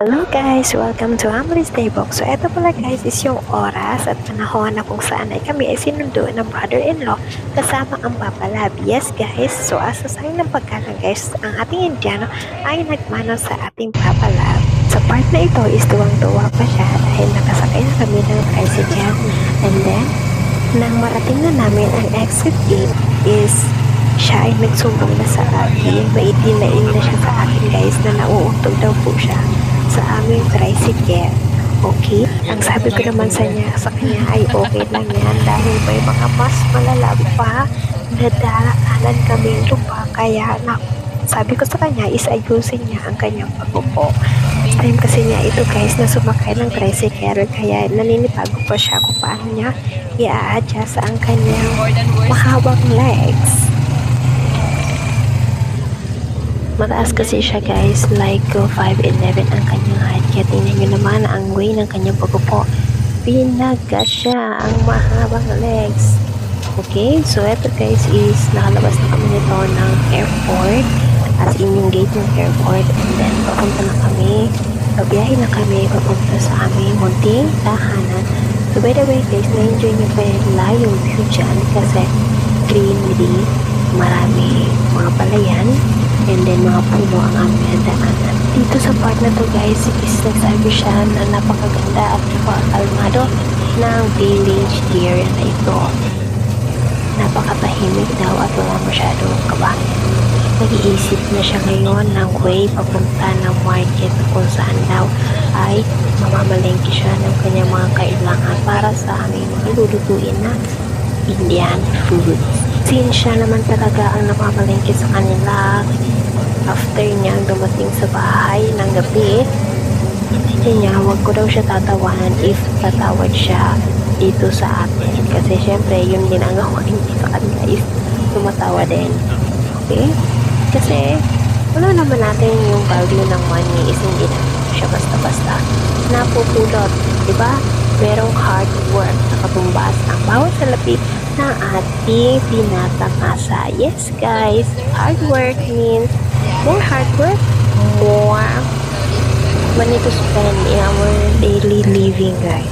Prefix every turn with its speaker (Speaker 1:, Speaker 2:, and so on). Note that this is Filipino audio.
Speaker 1: Hello guys! Welcome to Emily's Daybook. So eto pala guys is yung oras at panahon na kung saan ay kami ay sinundo ng brother-in-law kasama ang Papa Lab. Yes guys! So asa sign ng pagkalan guys, ang ating Indiano ay nagmano sa ating Papa Lab. Sa part na ito is tuwang-tuwa pa siya dahil nakasakay na kami ng tricycle. And then, nang marating na namin ang exit gate is siya ay nagsumbong na sa akin. Maitin na siya sa akin guys na nauuntog daw po siya sa aming tricycle. Okay? Ang sabi ko naman sa kanya ay okay lang yan dahil may mga mas malalab pa na daanan kaming lupa. Kaya sabi ko sa kanya is ayusin niya ang kanyang pagpupo. First time kasi niya ito guys na sumakay ng tricycle kaya naninibago pa siya kung paano niya i-adjust ang kanyang mahabang legs. Mataas kasi siya guys, like 5'11" ang kanyang height. Kaya tingnan nyo naman ang way ng kanyang pagpupo. Pinaga siya ang mahabang legs. Okay, so eto guys is nakalabas na kami nito ng airport. As in yung gate ng airport. And then papunta na kami. Pabiyahe na kami papunta sa aming munting tahanan. So by the way guys, na-enjoy nyo pa yung view dyan kasi greenery, marami mga palayan. And then mga puno ang aming daanan. Dito sa part na to guys is nagsabi siya na napakaganda at kalmado ng village area na ito. Napakatahimik daw at wala masyadong kabahan. Nag-iisip na siya ngayon ng way papunta ng market kung saan daw ay mamamalengke siya ng kanyang mga kailangan para sa aming mga lulutuin na Indian food. Since siya naman talaga ang namamalengke sa kanila, after niya dumating sa bahay ng gabi, hindi niya, wag ko daw siya tatawan if tatawad siya dito sa atin. Kasi syempre, yun din ang gawain sa kanila is tumatawa din. Okay? Kasi, wala naman natin yung value ng money is hindi na siya basta-basta napupulot. Diba? Merong hard work na katumbas ang bawat salapi ng ating tinatamasa. Yes guys, hard work means more hard work, more money to spend in our daily living guys.